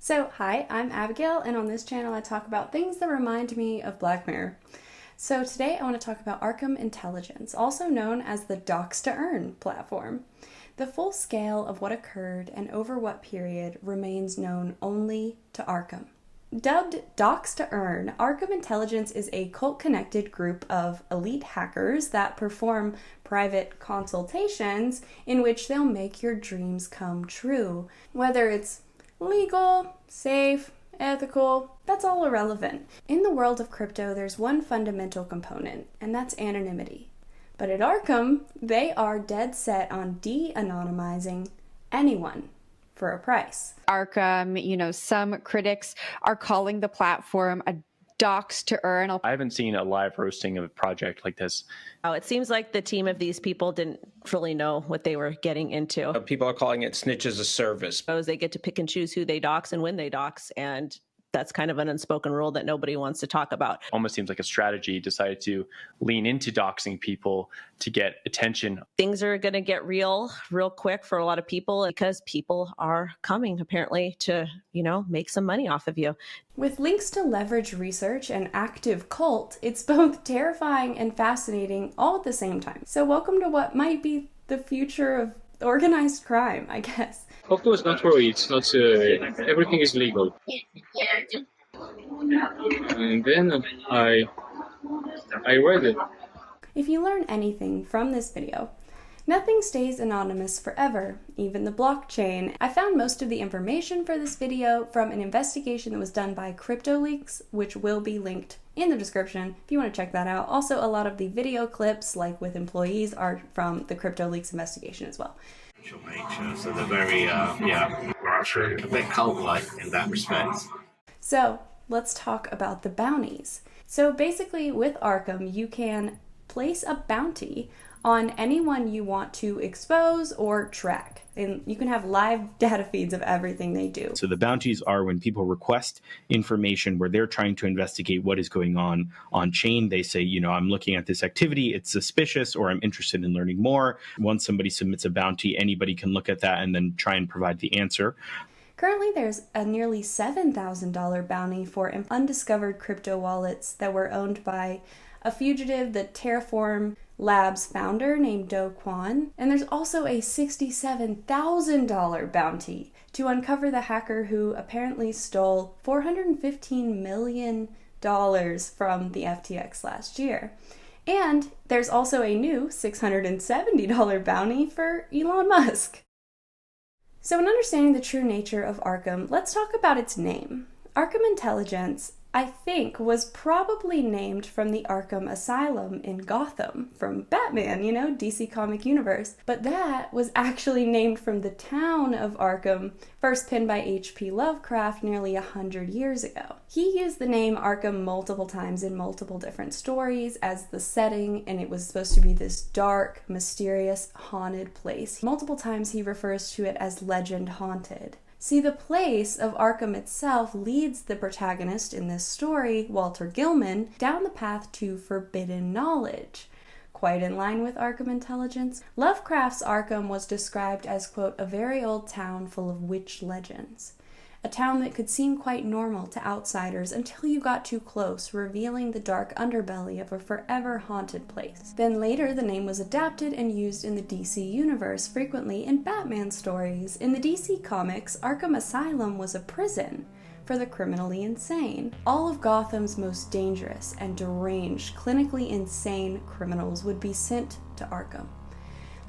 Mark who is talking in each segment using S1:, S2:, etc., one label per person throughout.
S1: So, hi, I'm Abigail, and on this channel I talk about things that remind me of Black Mirror. So today I want to talk about Arkham Intelligence, also known as the Docs to Earn platform. The full scale of what occurred and over what period remains known only to Arkham. Dubbed Docs to Earn, Arkham Intelligence is a cult-connected group of elite hackers that perform private consultations in which they'll make your dreams come true. Whether it's legal, safe, ethical, that's all irrelevant. In the world of crypto, there's one fundamental component, and that's anonymity. But at Arkham, they are dead set on de-anonymizing anyone for a price.
S2: Arkham, some critics are calling the platform a Docs to Earn.
S3: I haven't seen a live roasting of a project like this.
S4: Oh, it seems like the team of these people didn't really know what they were getting into.
S5: People are calling it snitch as a service.
S4: They get to pick and choose who they dox and when they dox, and that's kind of an unspoken rule that nobody wants to talk about.
S3: Almost seems like a strategy decided to lean into doxing people to get attention.
S4: Things are going to get real quick for a lot of people because people are coming apparently to, make some money off of you.
S1: With links to leverage research and active cult, it's both terrifying and fascinating all at the same time. So welcome to what might be the future of organized crime, I guess.
S6: Of course, not worry. It's not. Everything is legal. And then I read it.
S1: If you learn anything from this video, nothing stays anonymous forever, even the blockchain. I found most of the information for this video from an investigation that was done by CryptoLeaks, which will be linked in the description if you want to check that out. Also, a lot of the video clips, like with employees, are from the CryptoLeaks investigation as well.
S7: Nature, so they're very, a bit cult-like in that respect.
S1: So let's talk about the bounties. So basically with Arkham, you can place a bounty on anyone you want to expose or track. And you can have live data feeds of everything they do.
S8: So the bounties are when people request information where they're trying to investigate what is going on chain. They say, I'm looking at this activity, it's suspicious, or I'm interested in learning more. Once somebody submits a bounty, anybody can look at that and then try and provide the answer.
S1: Currently, there's a nearly $7,000 bounty for undiscovered crypto wallets that were owned by a fugitive, the Terraform Labs founder named Do Kwon. And there's also a $67,000 bounty to uncover the hacker who apparently stole $415 million from the FTX last year. And there's also a new $670 bounty for Elon Musk. So in understanding the true nature of Arkham, let's talk about its name. Arkham Intelligence, I think, was probably named from the Arkham Asylum in Gotham from Batman, DC comic universe. But that was actually named from the town of Arkham, first penned by H.P. Lovecraft nearly 100 years ago. He used the name Arkham multiple times in multiple different stories as the setting, and it was supposed to be this dark, mysterious, haunted place. Multiple times he refers to it as legend haunted. See, the place of Arkham itself leads the protagonist in this story, Walter Gilman, down the path to forbidden knowledge. Quite in line with Arkham Intelligence, Lovecraft's Arkham was described as, quote, a very old town full of witch legends. A town that could seem quite normal to outsiders until you got too close, revealing the dark underbelly of a forever haunted place. Then later, the name was adapted and used in the DC universe, frequently in Batman stories. In the DC comics, Arkham Asylum was a prison for the criminally insane. All of Gotham's most dangerous and deranged, clinically insane criminals would be sent to Arkham.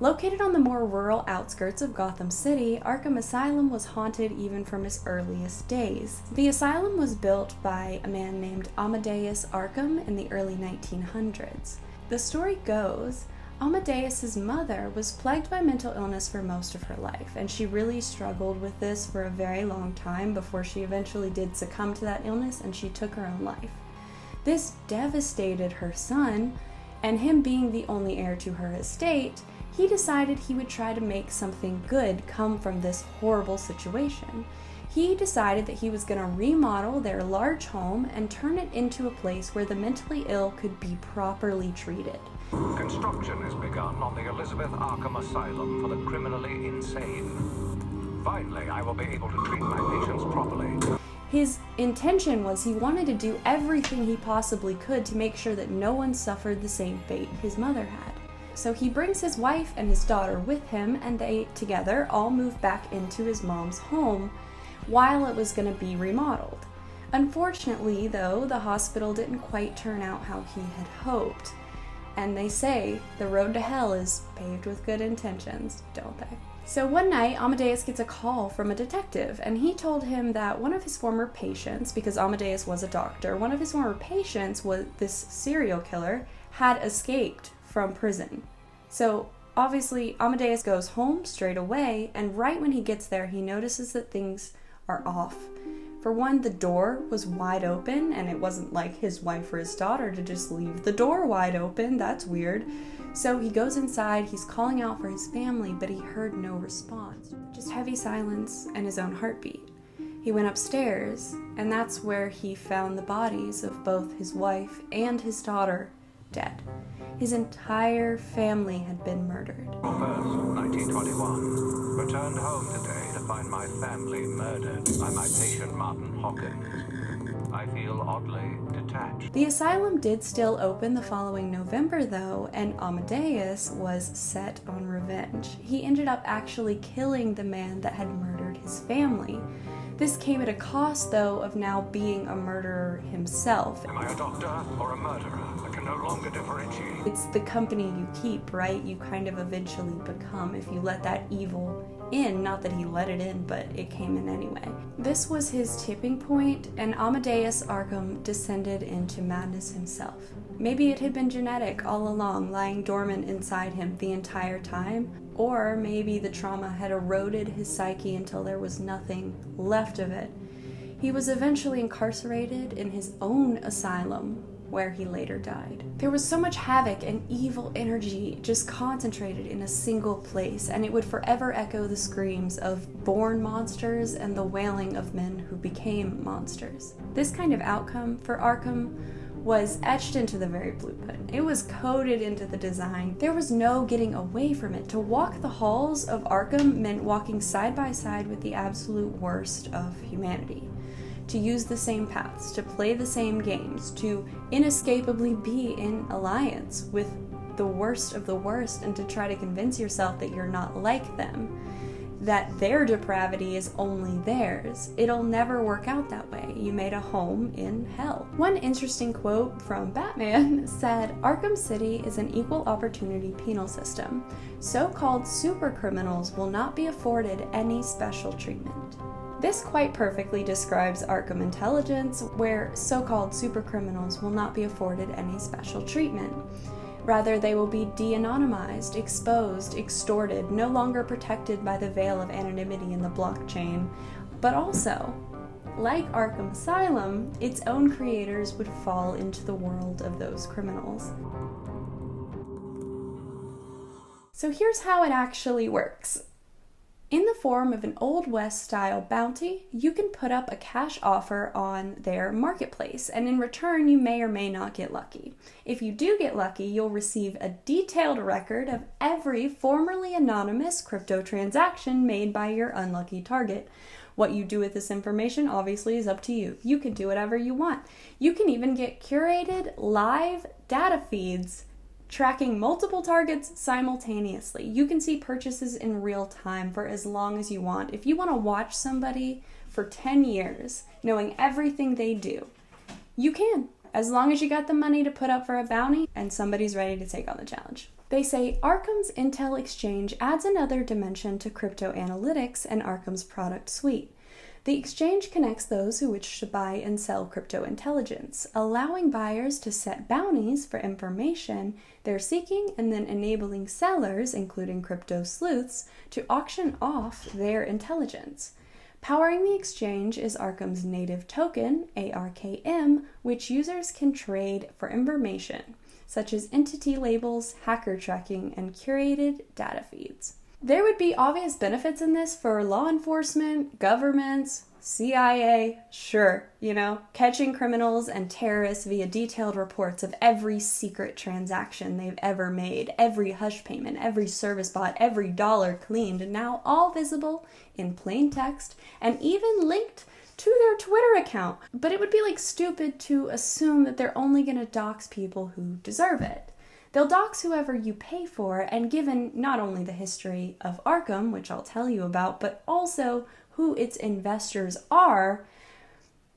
S1: Located on the more rural outskirts of Gotham City, Arkham Asylum was haunted even from its earliest days. The asylum was built by a man named Amadeus Arkham in the early 1900s. The story goes, Amadeus's mother was plagued by mental illness for most of her life, and she really struggled with this for a very long time before she eventually did succumb to that illness and she took her own life. This devastated her son, and him being the only heir to her estate, he decided he would try to make something good come from this horrible situation. He decided that he was going to remodel their large home and turn it into a place where the mentally ill could be properly treated.
S9: Construction has begun on the Elizabeth Arkham Asylum for the criminally insane. Finally, I will be able to treat my patients properly.
S1: His intention was he wanted to do everything he possibly could to make sure that no one suffered the same fate his mother had. So he brings his wife and his daughter with him, and they together all move back into his mom's home while it was going to be remodeled. Unfortunately, though, the hospital didn't quite turn out how he had hoped. And they say the road to hell is paved with good intentions, don't they? So one night, Amadeus gets a call from a detective, and he told him that one of his former patients, because Amadeus was a doctor, one of his former patients, was this serial killer, had escaped from prison. So obviously, Amadeus goes home straight away, and right when he gets there, he notices that things are off. For one, the door was wide open, and it wasn't like his wife or his daughter to just leave the door wide open. That's weird. So he goes inside, he's calling out for his family, but he heard no response. Just heavy silence and his own heartbeat. He went upstairs, and that's where he found the bodies of both his wife and his daughter dead. His entire family had been murdered.
S9: 1st, 1921. Returned home today to find my family murdered by my patient Martin Hawkins. I feel oddly detached.
S1: The asylum did still open the following November, though, and Amadeus was set on revenge. He ended up actually killing the man that had murdered his family. This came at a cost, though, of now being a murderer himself.
S9: Am I a doctor or a murderer? I can no longer differentiate.
S1: It's the company you keep, right? You kind of eventually become if you let that evil in. Not that he let it in, but it came in anyway. This was his tipping point, and Amadeus Arkham descended into madness himself. Maybe it had been genetic all along, lying dormant inside him the entire time, or maybe the trauma had eroded his psyche until there was nothing left of it. He was eventually incarcerated in his own asylum, where he later died. There was so much havoc and evil energy just concentrated in a single place, and it would forever echo the screams of born monsters and the wailing of men who became monsters. This kind of outcome for Arkham was etched into the very blueprint. It was coded into the design. There was no getting away from it. To walk the halls of Arkham meant walking side by side with the absolute worst of humanity. To use the same paths, to play the same games, to inescapably be in alliance with the worst of the worst, and to try to convince yourself that you're not like them, that their depravity is only theirs. It'll never work out that way. You made a home in hell. One interesting quote from Batman said, "Arkham City is an equal opportunity penal system. So-called super criminals will not be afforded any special treatment." This quite perfectly describes Arkham Intelligence, where so-called supercriminals will not be afforded any special treatment. Rather, they will be de-anonymized, exposed, extorted, no longer protected by the veil of anonymity in the blockchain, but also, like Arkham Asylum, its own creators would fall into the world of those criminals. So here's how it actually works. In the form of an Old West-style bounty, you can put up a cash offer on their marketplace, and in return, you may or may not get lucky. If you do get lucky, you'll receive a detailed record of every formerly anonymous crypto transaction made by your unlucky target. What you do with this information, obviously, is up to you. You can do whatever you want. You can even get curated live data feeds tracking multiple targets simultaneously. You can see purchases in real time for as long as you want. If you want to watch somebody for 10 years, knowing everything they do, you can, as long as you got the money to put up for a bounty and somebody's ready to take on the challenge. They say Arkham's Intel Exchange adds another dimension to crypto analytics and Arkham's product suite. The exchange connects those who wish to buy and sell crypto intelligence, allowing buyers to set bounties for information they're seeking and then enabling sellers, including crypto sleuths, to auction off their intelligence. Powering the exchange is Arkham's native token, ARKM, which users can trade for information, such as entity labels, hacker tracking, and curated data feeds. There would be obvious benefits in this for law enforcement, governments, CIA, sure, catching criminals and terrorists via detailed reports of every secret transaction they've ever made, every hush payment, every service bought, every dollar cleaned, and now all visible in plain text and even linked to their Twitter account. But it would be like stupid to assume that they're only going to dox people who deserve it. They'll dox whoever you pay for, and given not only the history of Arkham, which I'll tell you about, but also who its investors are,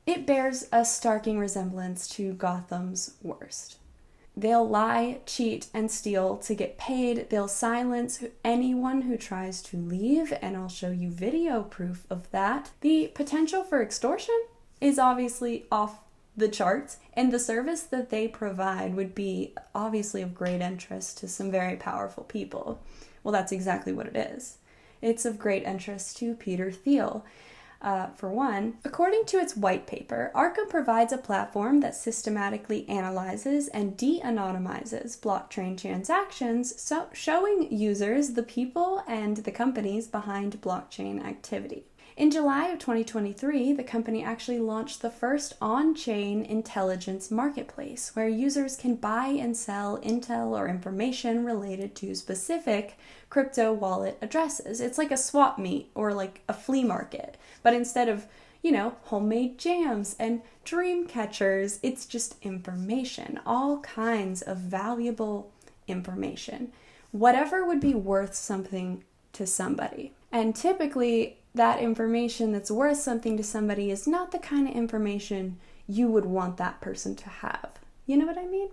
S1: it bears a starking resemblance to Gotham's worst. They'll lie, cheat, and steal to get paid. They'll silence anyone who tries to leave, and I'll show you video proof of that. The potential for extortion is obviously off the charts, and the service that they provide would be obviously of great interest to some very powerful people. Well, that's exactly what it is. It's of great interest to Peter Theil. For one, according to its white paper, Arkham provides a platform that systematically analyzes and de-anonymizes blockchain transactions, so showing users the people and the companies behind blockchain activity. In July of 2023, the company actually launched the first on-chain intelligence marketplace, where users can buy and sell intel or information related to specific crypto wallet addresses. It's like a swap meet or like a flea market, but instead of, homemade jams and dream catchers, it's just information, all kinds of valuable information, whatever would be worth something to somebody. And typically, that information that's worth something to somebody is not the kind of information you would want that person to have. You know what I mean?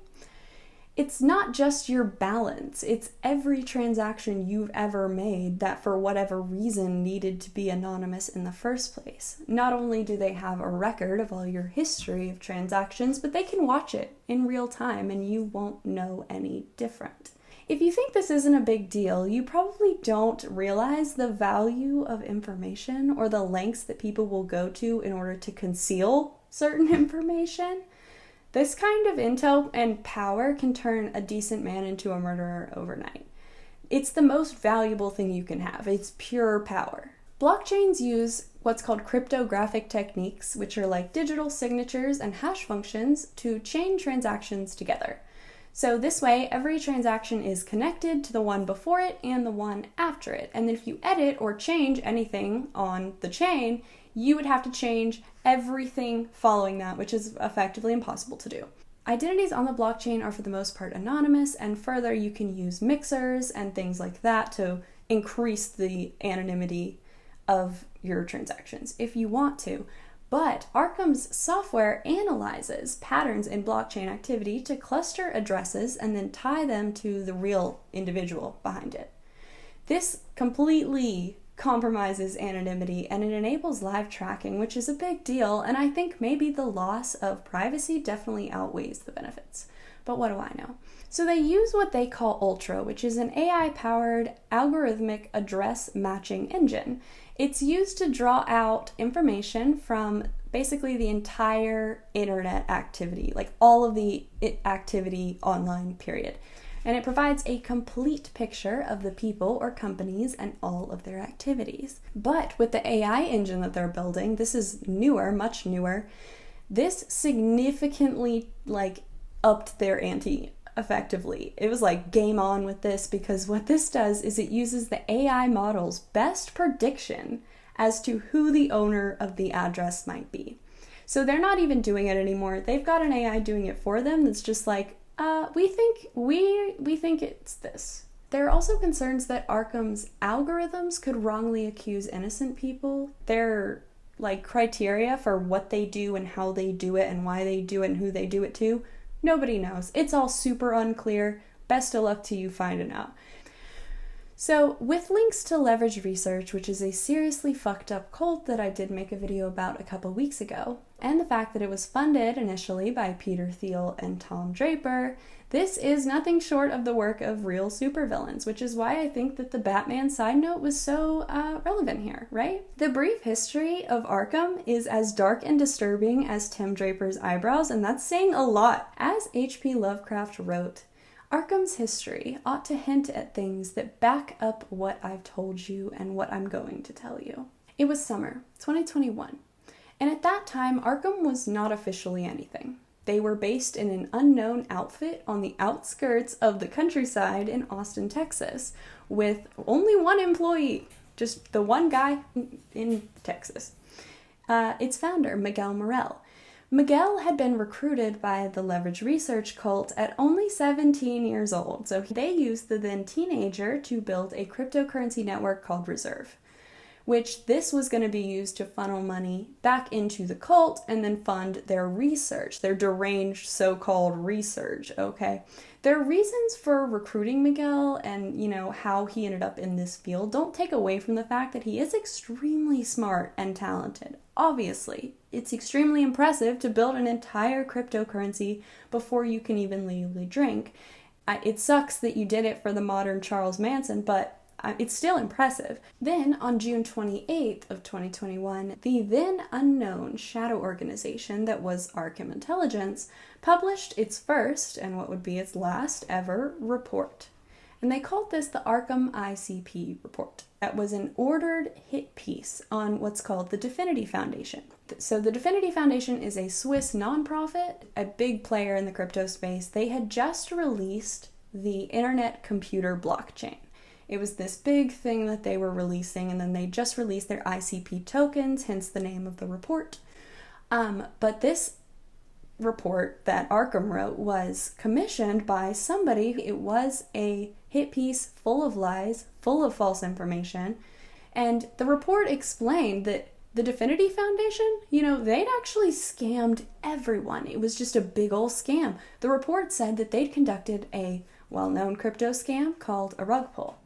S1: It's not just your balance. It's every transaction you've ever made that for whatever reason needed to be anonymous in the first place. Not only do they have a record of all your history of transactions, but they can watch it in real time and you won't know any different. If you think this isn't a big deal, you probably don't realize the value of information or the lengths that people will go to in order to conceal certain information. This kind of intel and power can turn a decent man into a murderer overnight. It's the most valuable thing you can have. It's pure power. Blockchains use what's called cryptographic techniques, which are like digital signatures and hash functions to chain transactions together. So this way, every transaction is connected to the one before it and the one after it. And then if you edit or change anything on the chain, you would have to change everything following that, which is effectively impossible to do. Identities on the blockchain are for the most part anonymous, and further, you can use mixers and things like that to increase the anonymity of your transactions if you want to. But Arkham's software analyzes patterns in blockchain activity to cluster addresses and then tie them to the real individual behind it. This completely compromises anonymity and it enables live tracking, which is a big deal, and I think maybe the loss of privacy definitely outweighs the benefits. But what do I know? So they use what they call Ultra, which is an AI-powered algorithmic address matching engine. It's used to draw out information from basically the entire internet activity, like all of the activity online, period. And it provides a complete picture of the people or companies and all of their activities. But with the AI engine that they're building, this is newer, much newer, this significantly upped their ante effectively. It was like game on with this, because what this does is it uses the AI model's best prediction as to who the owner of the address might be. So they're not even doing it anymore. They've got an AI doing it for them that's just like, we think it's this. There are also concerns that Arkham's algorithms could wrongly accuse innocent people. Their criteria for what they do and how they do it and why they do it and who they do it to, nobody knows. It's all super unclear. Best of luck to you finding out. So with links to Leverage Research, which is a seriously fucked up cult that I did make a video about a couple weeks ago, and the fact that it was funded initially by Peter Theil and Tom Draper, this is nothing short of the work of real supervillains, which is why I think that the Batman side note was so relevant here, right? The brief history of Arkham is as dark and disturbing as Tim Draper's eyebrows, and that's saying a lot. As H.P. Lovecraft wrote, Arkham's history ought to hint at things that back up what I've told you and what I'm going to tell you. It was summer 2021, and at that time, Arkham was not officially anything. They were based in an unknown outfit on the outskirts of the countryside in Austin, Texas, with only one employee, just the one guy in Texas. its founder, Miguel Morels. Miguel had been recruited by the leverage research cult at only 17 years old, so they used the then teenager to build a cryptocurrency network called Reserve, which this was going to be used to funnel money back into the cult and then fund their research, their deranged so-called research, okay? Their reasons for recruiting Miguel and, how he ended up in this field don't take away from the fact that he is extremely smart and talented. Obviously, it's extremely impressive to build an entire cryptocurrency before you can even legally drink. It sucks that you did it for the modern Charles Manson, but it's still impressive. Then, on June 28th of 2021, the then unknown shadow organization that was Arkham Intelligence published its first, and what would be its last ever, report. And they called this the Arkham ICP report. That was an ordered hit piece on what's called the Definity Foundation. So the Definity Foundation is a Swiss nonprofit, a big player in the crypto space. They had just released the Internet Computer Blockchain. It was this big thing that they were releasing, and then they just released their ICP tokens, hence the name of the report. But this report that Arkham wrote was commissioned by somebody. It was a hit piece full of lies, full of false information, and the report explained that the Definity Foundation, they'd actually scammed everyone. It was just a big old scam. The report said that they'd conducted a well-known crypto scam called a rug pull.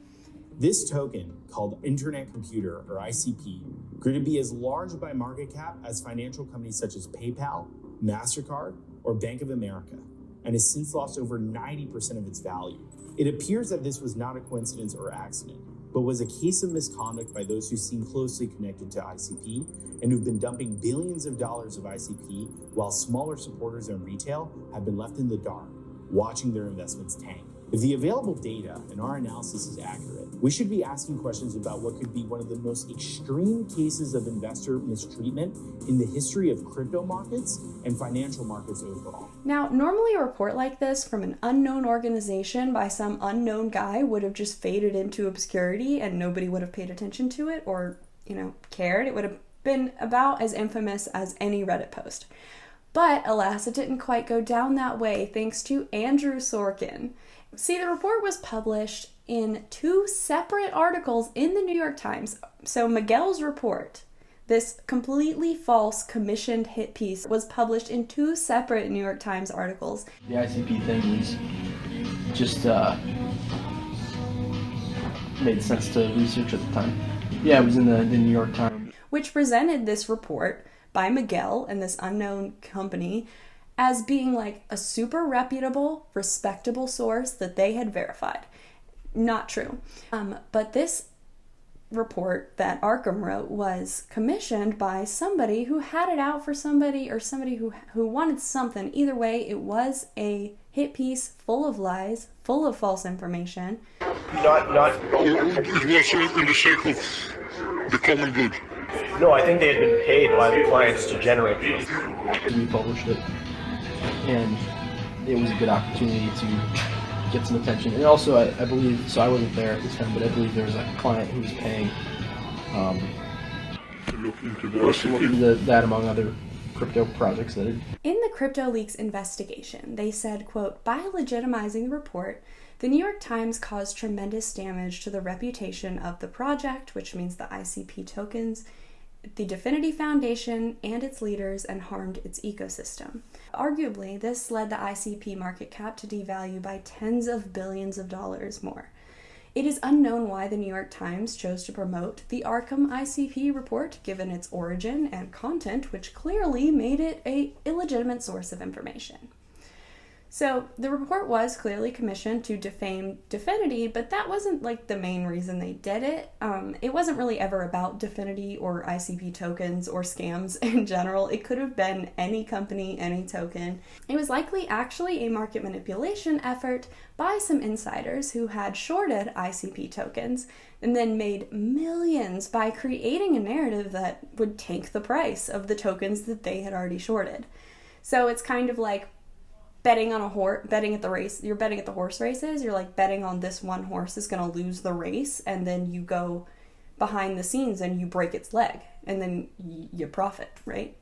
S10: This token, called Internet Computer, or ICP, grew to be as large by market cap as financial companies such as PayPal, MasterCard, or Bank of America, and has since lost over 90% of its value. It appears that this was not a coincidence or accident, but was a case of misconduct by those who seem closely connected to ICP and who've been dumping billions of dollars of ICP while smaller supporters in retail have been left in the dark, watching their investments tank. If the available data and our analysis is accurate, we should be asking questions about what could be one of the most extreme cases of investor mistreatment in the history of crypto markets and financial markets overall.
S1: Now, normally a report like this from an unknown organization by some unknown guy would have just faded into obscurity and nobody would have paid attention to it or, cared. It would have been about as infamous as any Reddit post. But alas, it didn't quite go down that way thanks to Andrew Sorkin. See, the report was published in 2 separate articles in the New York Times. So Miguel's report, this completely false commissioned hit piece, was published in 2 separate New York Times articles.
S11: The ICP thing was just made sense to research at the time. Yeah, it was in the New York Times.
S1: Which presented this report by Miguel and this unknown company as being like a super reputable, respectable source that they had verified. Not true. But this report that Arkham wrote was commissioned by somebody who had it out for somebody or somebody who wanted something. Either way, it was a hit piece full of lies, full of false information.
S12: The common good.
S13: No, I think they had been paid by the clients to generate them.
S11: We published it, and it was a good opportunity to get some attention. And also, I believe, so I wasn't there at this time, but I believe there was a client who was paying
S12: to look into
S11: that among other crypto projects that had.
S1: In the CryptoLeaks investigation, they said, quote, by legitimizing the report, the New York Times caused tremendous damage to the reputation of the project, which means the ICP tokens, the Definity Foundation, and its leaders, and harmed its ecosystem. Arguably, this led the ICP market cap to devalue by tens of billions of dollars more. It is unknown why the New York Times chose to promote the Arkham ICP report, given its origin and content, which clearly made it an illegitimate source of information. So the report was clearly commissioned to defame Definity, but that wasn't like the main reason they did it. It wasn't really ever about Definity or ICP tokens or scams in general. It could have been any company, any token. It was likely actually a market manipulation effort by some insiders who had shorted ICP tokens and then made millions by creating a narrative that would tank the price of the tokens that they had already shorted. So it's kind of like betting on a horse, betting at the race, you're betting at the horse races, you're like betting on this one horse is going to lose the race, and then you go behind the scenes and you break its leg. and then you profit, right?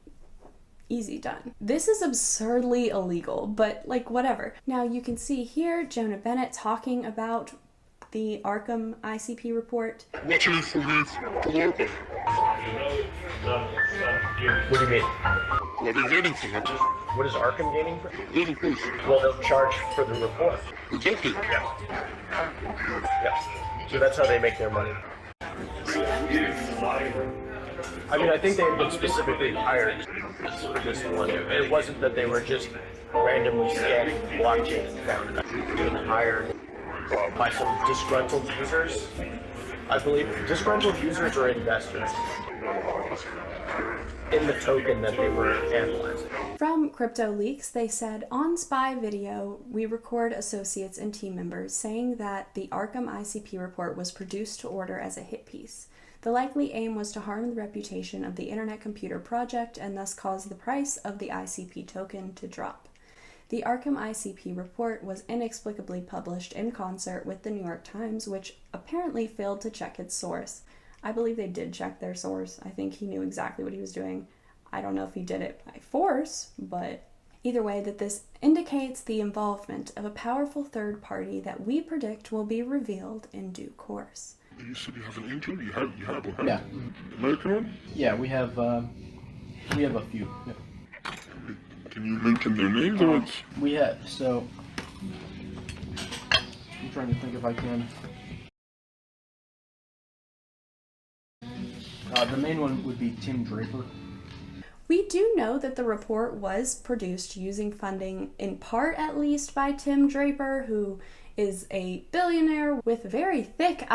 S1: Easy done. This is absurdly illegal, but like whatever. Now you can see here Jonah Bennett talking about the Arkham ICP report.
S12: What do you believe to Arkham?
S13: What do you mean?
S12: What are you getting from it?
S13: What is Arkham gaining from it?
S12: Little proof.
S13: Well, they'll charge for the report.
S12: Exactly.
S13: Yeah. So that's how they make their money. I mean, I think they had been specifically hired for this one. It wasn't that they were just randomly scanning blockchain and found it. They were being hired by some disgruntled users. I believe disgruntled users or investors in the token that they were analyzing.
S1: From Crypto Leaks, they said, on spy video, we record associates and team members saying that the Arkham ICP report was produced to order as a hit piece. The likely aim was to harm the reputation of the Internet Computer Project and thus cause the price of the ICP token to drop. The Arkham ICP report was inexplicably published in concert with the New York Times, which apparently failed to check its source. I believe they did check their source. I think he knew exactly what he was doing. I don't know if he did it by force, but either way, that this indicates the involvement of a powerful third party that we predict will be revealed in due course.
S12: You said you have an intern? You have one?
S11: Yeah.
S12: American one?
S11: Yeah, we have a few. Yeah.
S12: Can you mention their names or it's...
S11: We have, so... I'm trying to think if I can. The main one would be Tim Draper.
S1: We do know that the report was produced using funding, in part at least, by Tim Draper, who is a billionaire with very thick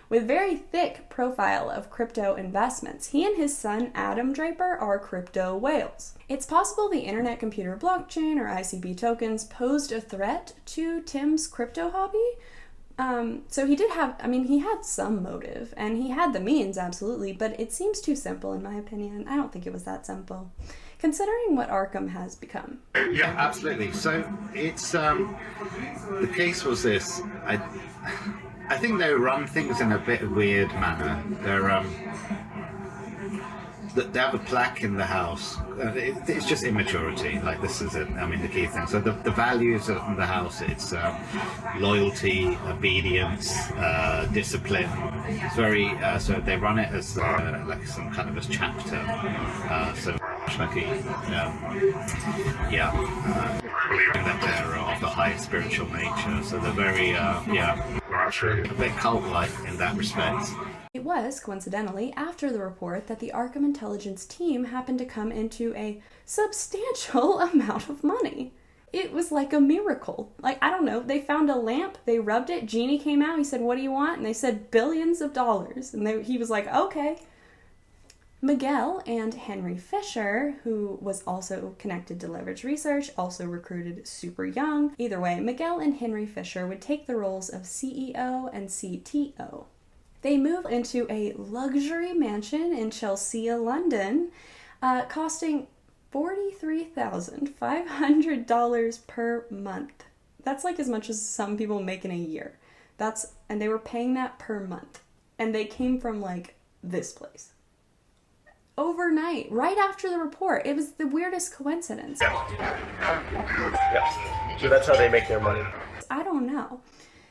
S1: with very thick profile of crypto investments. He and his son Adam Draper are crypto whales. It's possible the Internet Computer Blockchain or ICP tokens posed a threat to Tim's crypto hobby. So he had some motive, and he had the means, absolutely, but it seems too simple in my opinion. I don't think it was that simple, considering what Arkham has become.
S7: Yeah, absolutely. So it's, the case was this. I think they run things in a bit weird manner. They have a plaque in the house. It's just immaturity. Like, this is it. I mean, the key thing. So the values of the house, it's loyalty, obedience, discipline. It's very, so they run it as like some kind of a chapter. So like believing that they're of the highest spiritual nature. So they're very, a bit cult-like in that respect.
S1: It was, coincidentally, after the report that the Arkham Intelligence team happened to come into a substantial amount of money. It was like a miracle. Like, I don't know, they found a lamp, they rubbed it, Genie came out, he said, "What do you want?" And they said, "Billions of dollars." And he was like, okay. Miguel and Henry Fisher, who was also connected to Leverage Research, also recruited super young. Either way, Miguel and Henry Fisher would take the roles of CEO and CTO. They move into a luxury mansion in Chelsea, London, costing $43,500 per month. That's like as much as some people make in a year. And they were paying that per month. And they came from like this place. Overnight, right after the report. It was the weirdest coincidence.
S13: Yeah. So that's how they make their money.
S1: I don't know.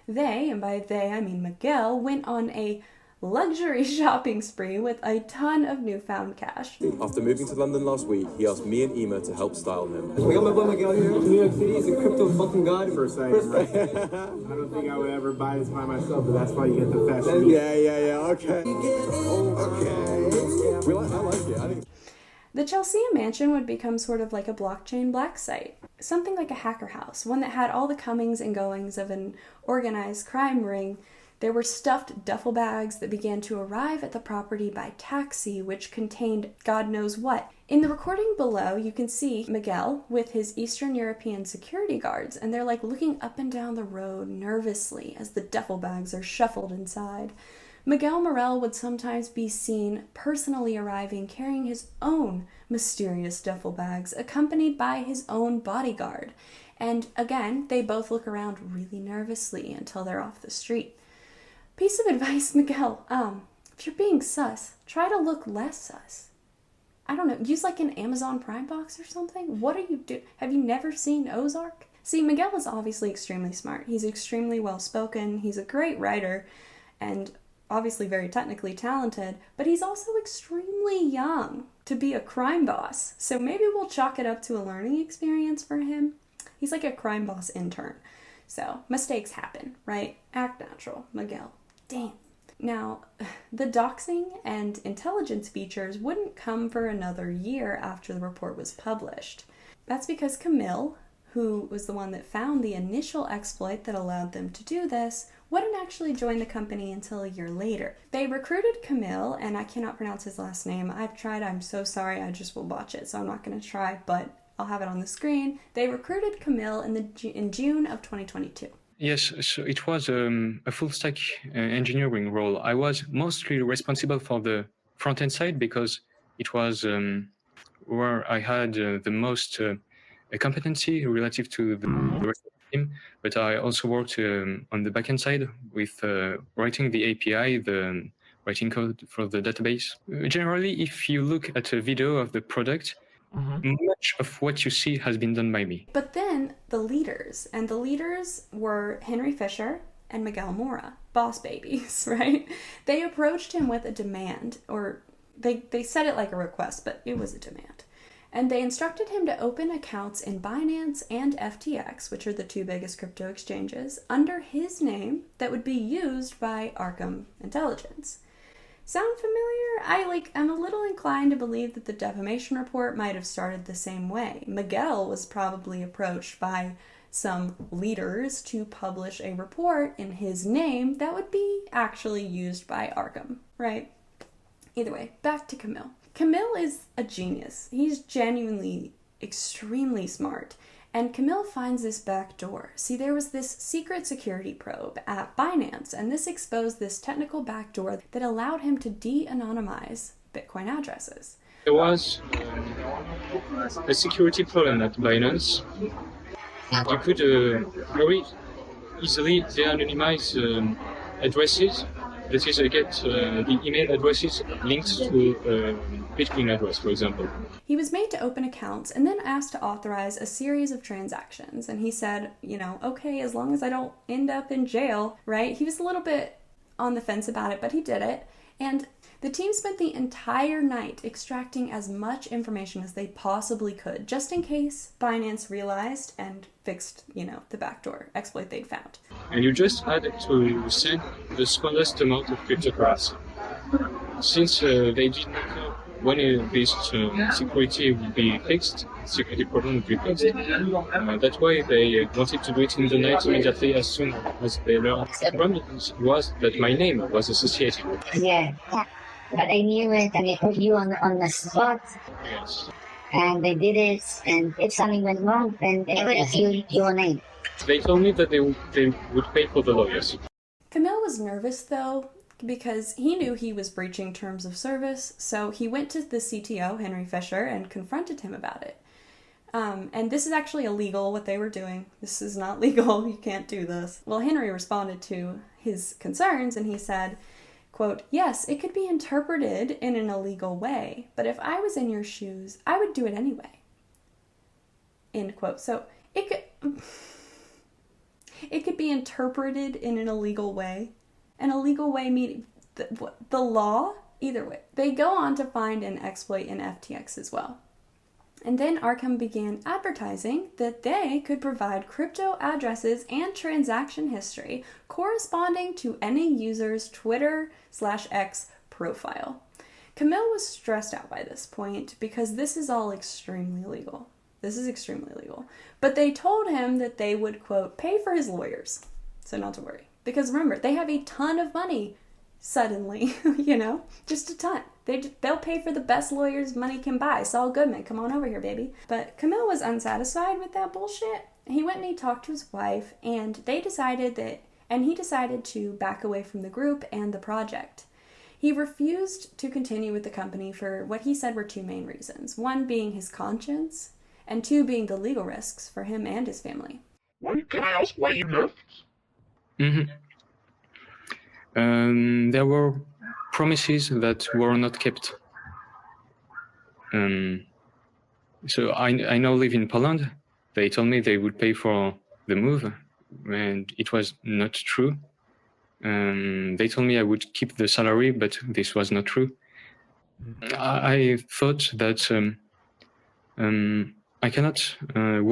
S1: They, and by they I mean Miguel, went on a luxury shopping spree with a ton of newfound cash.
S14: After moving to London last week, he asked me and Ema to help style him. We got my boy Miguel here. New York City is a crypto fucking god. First time, right? I don't think I would ever buy this by myself, but that's why you get the fashion. Yeah, okay. I like it.
S1: The Chelsea mansion would become sort of like a blockchain black site, something like a hacker house, one that had all the comings and goings of an organized crime ring. There were stuffed duffel bags that began to arrive at the property by taxi, which contained God knows what. In the recording below, you can see Miguel with his Eastern European security guards, and they're like looking up and down the road nervously as the duffel bags are shuffled inside. Miguel Morels would sometimes be seen personally arriving carrying his own mysterious duffel bags, accompanied by his own bodyguard. And again, they both look around really nervously until they're off the street. Piece of advice, Miguel. If you're being sus, try to look less sus. I don't know, use like an Amazon Prime box or something? What are you doing? Have you never seen Ozark? See, Miguel is obviously extremely smart. He's extremely well-spoken. He's a great writer and obviously very technically talented, but he's also extremely young to be a crime boss. So maybe we'll chalk it up to a learning experience for him. He's like a crime boss intern. So mistakes happen, right? Act natural, Miguel. Damn. Now, the doxing and intelligence features wouldn't come for another year after the report was published. That's because Camille, who was the one that found the initial exploit that allowed them to do this, wouldn't actually join the company until a year later. They recruited Camille, and I cannot pronounce his last name. I've tried, I'm so sorry, I just will botch it, so I'm not going to try, but I'll have it on the screen. They recruited Camille in June of 2022.
S6: Yes, so it was a full stack engineering role. I was mostly responsible for the front end side because it was where I had the most competency relative to the rest of the team. But I also worked on the backend side with writing the API, the writing code for the database. Generally, if you look at a video of the product, much of what you see has been done by me.
S1: But then the leaders were Henry Fisher and Miguel Mora, boss babies, right? They approached him with a demand, or they said it like a request, but it was a demand. And they instructed him to open accounts in Binance and FTX, which are the two biggest crypto exchanges, under his name that would be used by Arkham Intelligence. Sound familiar? I'm a little inclined to believe that the defamation report might have started the same way. Miguel was probably approached by some leaders to publish a report in his name that would be actually used by Arkham, right? Either way, back to Camille. Camille is a genius. He's genuinely extremely smart. And Camille finds this back door. See, there was this secret security probe at Binance, and this exposed this technical backdoor that allowed him to de-anonymize Bitcoin addresses.
S6: There was a security problem at Binance. You could very easily de-anonymize addresses. That is, get the email addresses linked to Bitcoin address, for example.
S1: He was made to open accounts and then asked to authorize a series of transactions. And he said, okay, as long as I don't end up in jail, right? He was a little bit on the fence about it, but he did it. And the team spent the entire night extracting as much information as they possibly could, just in case Binance realized and fixed, the backdoor exploit they'd found.
S6: And you just had to send the smallest amount of cryptocurrency. Since they didn't know when this security would be fixed, security problem would be fixed, that's why they wanted to do it in the night immediately as soon as they learned. The problem was that my name was associated with it.
S15: Yeah, but I knew it and they put you on the spot.
S6: Yes.
S15: And they did it, and if something went wrong, then they would use your name.
S6: They told me that they would pay for the lawyers.
S1: Camille was nervous, though, because he knew he was breaching terms of service, so he went to the CTO, Henry Fisher, and confronted him about it. And this is actually illegal, what they were doing. This is not legal, you can't do this. Well, Henry responded to his concerns, and he said, quote, "Yes, it could be interpreted in an illegal way, but if I was in your shoes, I would do it anyway." End quote. So it could be interpreted in an illegal way. An illegal way meaning the law? Either way. They go on to find an exploit in FTX as well. And then Arkham began advertising that they could provide crypto addresses and transaction history corresponding to any user's Twitter/X profile. Camille was stressed out by this point because this is all extremely illegal. This is extremely illegal. But they told him that they would, quote, pay for his lawyers. So not to worry. Because remember, they have a ton of money suddenly, just a ton. They'll pay for the best lawyers money can buy. Saul Goodman, come on over here, baby. But Camille was unsatisfied with that bullshit. He went and he talked to his wife, and he decided to back away from the group and the project. He refused to continue with the company for what he said were two main reasons. One being his conscience, and two being the legal risks for him and his family.
S12: Can I ask why you left?
S6: There were promises that were not kept. So I now live in Poland. They told me they would pay for the move, and it was not true. They told me I would keep the salary, but this was not true. I thought that I cannot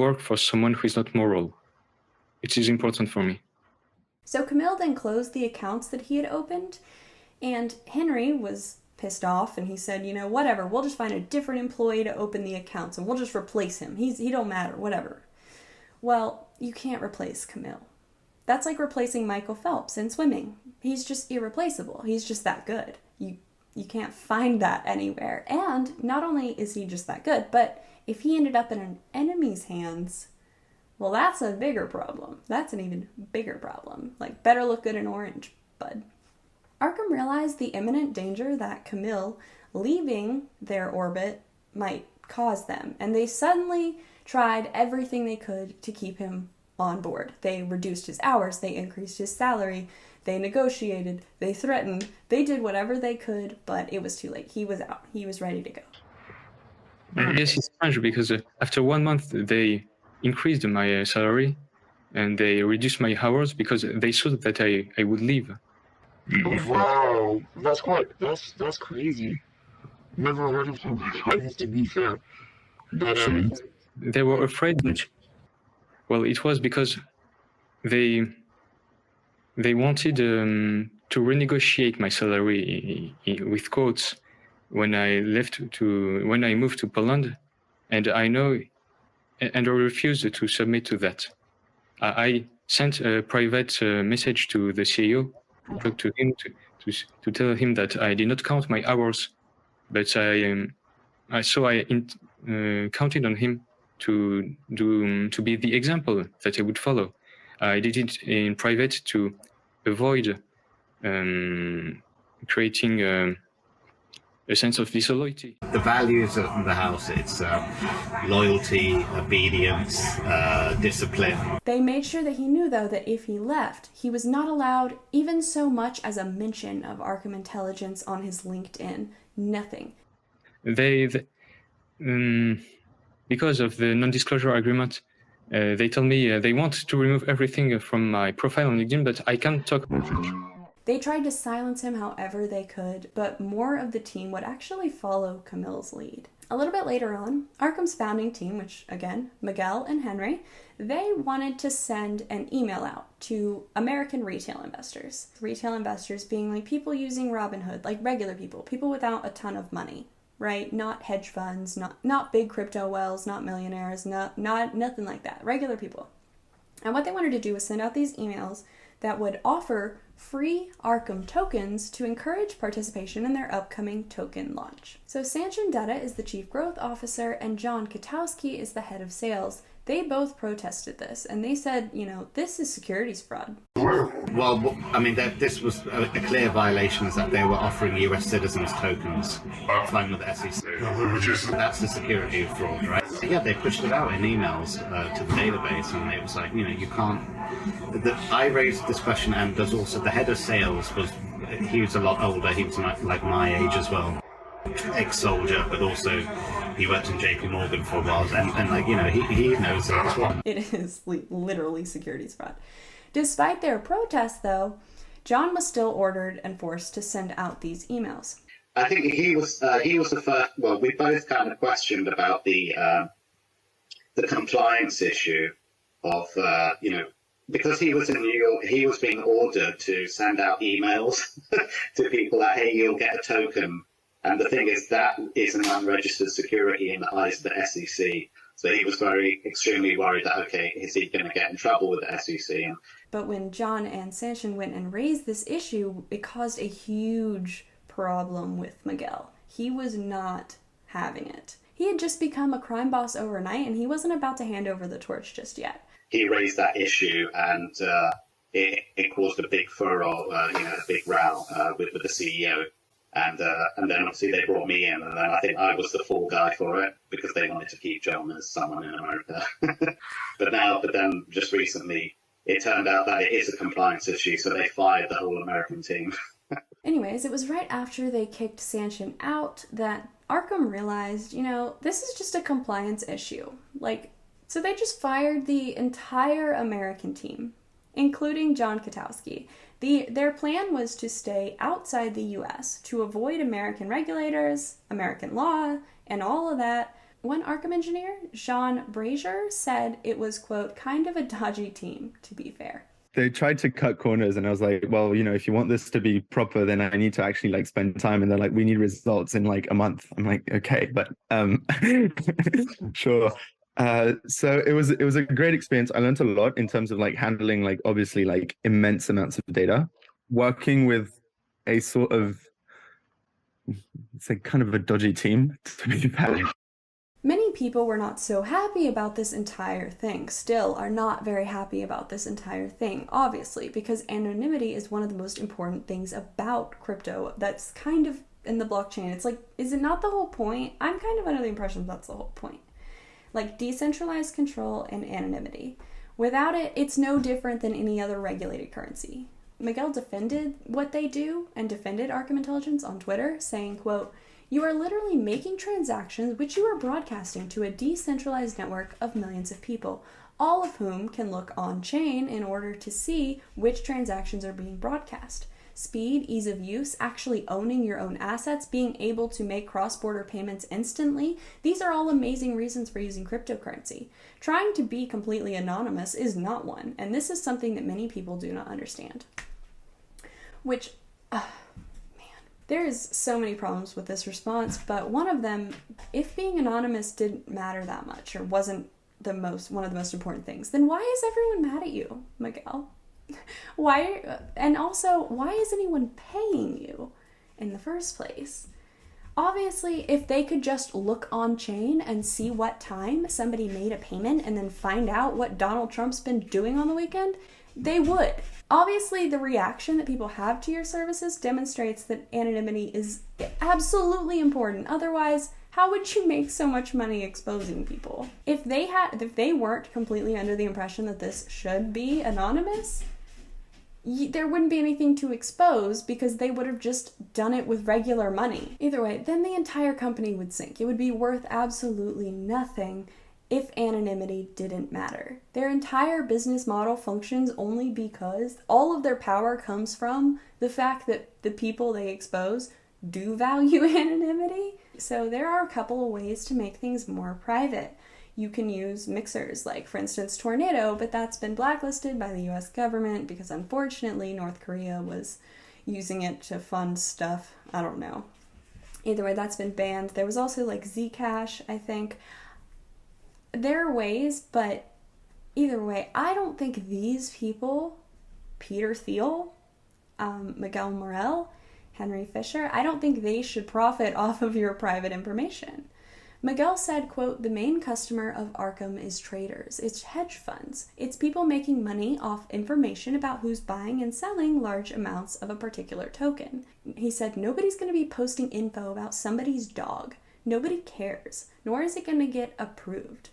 S6: work for someone who is not moral. It is important for me.
S1: So Camille then closed the accounts that he had opened, and Henry was pissed off, and he said, you know, whatever, we'll just find a different employee to open the accounts, and we'll just replace him. He don't matter, whatever. Well, you can't replace Camille. That's like replacing Michael Phelps in swimming. He's just irreplaceable. He's just that good. You can't find that anywhere. And not only is he just that good, but if he ended up in an enemy's hands, well, that's a bigger problem. That's an even bigger problem. Like, better look good in orange, bud. Arkham realized the imminent danger that Camille leaving their orbit might cause them, and they suddenly tried everything they could to keep him on board. They reduced his hours, they increased his salary, they negotiated, they threatened, they did whatever they could, but it was too late. He was out. He was ready to go.
S6: Yes, it's strange because after 1 month they increased my salary and they reduced my hours because they saw that I would leave.
S12: Wow, that's crazy. Never heard of something like this, to be fair. But,
S6: they were afraid that, well, it was because they wanted to renegotiate my salary with quotes when I moved to Poland, and I refused to submit to that. I sent a private message to the CEO, talked to him to tell him that I did not count my hours, but I counted on him to be the example that I would follow. I did it in private to avoid creating a sense of disloyalty.
S7: The values of the house, it's loyalty, obedience, discipline.
S1: They made sure that he knew, though, that if he left, he was not allowed even so much as a mention of Arkham Intelligence on his LinkedIn. Nothing.
S6: Because of the non-disclosure agreement, they tell me they want to remove everything from my profile on LinkedIn, but I can't talk about it.
S1: They tried to silence him however they could, but more of the team would actually follow Camille's lead. A little bit later on, Arkham's founding team, which again, Miguel and Henry, they wanted to send an email out to American retail investors. Retail investors being like people using Robinhood, like regular people without a ton of money, right? Not hedge funds, not big crypto whales, not millionaires, not nothing like that. Regular people. And what they wanted to do was send out these emails that would offer free Arkham tokens to encourage participation in their upcoming token launch. So Sanchin Dutta is the chief growth officer and John Katowski is the head of sales. They both protested this and they said, you know, this is securities fraud.
S7: Well, I mean, this was a clear violation, is that they were offering US citizens tokens, flying with the SEC. That's the security fraud, right? Yeah, they pushed it out in emails to the database, and it was like, you know, you can't. I raised this question, and there's also the head of sales he was a lot older. He was like my age as well, ex-soldier, but also he worked in JP Morgan for a while, and like, you know, he knows that's what.
S1: It is literally securities fraud. Despite their protests, though, John was still ordered and forced to send out these emails.
S7: I think he was the first. Well, we both kind of questioned about the compliance issue of you know, because he was in New York, he was being ordered to send out emails to people that, hey, you'll get a token. And the thing is, that is an unregistered security in the eyes of the SEC. So he was extremely worried that, okay, is he going to get in trouble with the SEC?
S1: But when John and Sanchin went and raised this issue, it caused a huge problem with Miguel. He was not having it. He had just become a crime boss overnight, and he wasn't about to hand over the torch just yet.
S7: He raised that issue, and it caused a big furor, you know, a big row with the CEO. And then obviously they brought me in, and then I think I was the fall guy for it because they wanted to keep John as someone in America. But then just recently, it turned out that it is a compliance issue, so they fired the whole American team.
S1: Anyways, it was right after they kicked Sanchin out that Arkham realized, this is just a compliance issue. So they just fired the entire American team, including John Katowski. Their plan was to stay outside the US to avoid American regulators, American law, and all of that. One Arkham engineer, Jean Brazier, said it was, quote, kind of a dodgy team, to be fair.
S16: They tried to cut corners, and I was like, well, if you want this to be proper, then I need to actually spend time. And they're like, we need results in a month. I'm like, okay, but sure. So it was a great experience. I learned a lot in terms of handling obviously immense amounts of data, working with a sort of, it's kind of a dodgy team, to be fair.
S1: Many people were not so happy about this entire thing, still are not very happy about this entire thing, obviously, because anonymity is one of the most important things about crypto that's kind of in the blockchain. It's is it not the whole point? I'm kind of under the impression that's the whole point. Decentralized control and anonymity. Without it, it's no different than any other regulated currency. Miguel defended what they do and defended Arkham Intelligence on Twitter, saying, quote, "You are literally making transactions which you are broadcasting to a decentralized network of millions of people, all of whom can look on-chain in order to see which transactions are being broadcast. Speed, ease of use, actually owning your own assets, being able to make cross-border payments instantly, these are all amazing reasons for using cryptocurrency. Trying to be completely anonymous is not one, and this is something that many people do not understand." Which, there's so many problems with this response, but one of them, if being anonymous didn't matter that much or wasn't one of the most important things, then why is everyone mad at you, Miguel? Why is anyone paying you in the first place? Obviously, if they could just look on chain and see what time somebody made a payment and then find out what Donald Trump's been doing on the weekend, they would. Obviously, the reaction that people have to your services demonstrates that anonymity is absolutely important. Otherwise, how would you make so much money exposing people? If they weren't completely under the impression that this should be anonymous, there wouldn't be anything to expose because they would have just done it with regular money. Either way, then the entire company would sink. It would be worth absolutely nothing if anonymity didn't matter. Their entire business model functions only because all of their power comes from the fact that the people they expose do value anonymity. So there are a couple of ways to make things more private. You can use mixers, like for instance Tornado, but that's been blacklisted by the US government because unfortunately North Korea was using it to fund stuff. I don't know. Either way, that's been banned. There was also Zcash, I think. There are ways, but either way, I don't think these people, Peter Theil, Miguel Morels, Henry Fisher, I don't think they should profit off of your private information. Miguel said, quote, "The main customer of Arkham is traders. It's hedge funds. It's people making money off information about who's buying and selling large amounts of a particular token." He said, "Nobody's going to be posting info about somebody's dog. Nobody cares, nor is it going to get approved."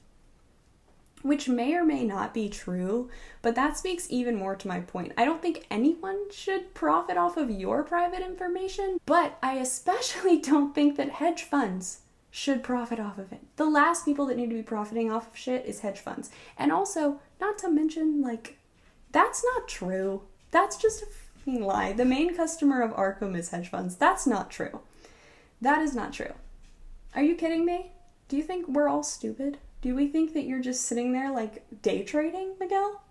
S1: Which may or may not be true, but that speaks even more to my point. I don't think anyone should profit off of your private information, but I especially don't think that hedge funds should profit off of it. The last people that need to be profiting off of shit is hedge funds. And also, not to mention, that's not true. That's just a fucking lie. The main customer of Arkham is hedge funds. That's not true. That is not true. Are you kidding me? Do you think we're all stupid? Do we think that you're just sitting there day trading, Miguel?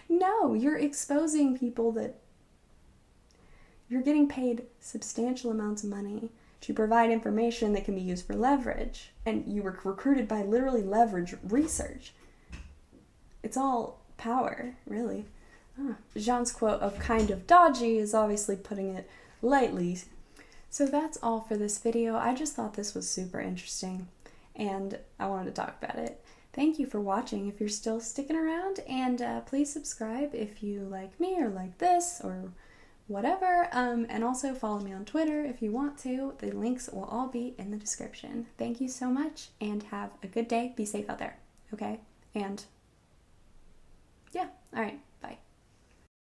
S1: No, you're exposing people that you're getting paid substantial amounts of money to provide information that can be used for leverage. And you were recruited by literally leverage research. It's all power, really. Jean's quote of "kind of dodgy" is obviously putting it lightly. So that's all for this video. I just thought this was super interesting and I wanted to talk about it. Thank you for watching if you're still sticking around, and please subscribe if you like me or like this or whatever, and also follow me on Twitter if you want to. The links will all be in the description. Thank you so much and have a good day. Be safe out there, okay? And yeah, all right.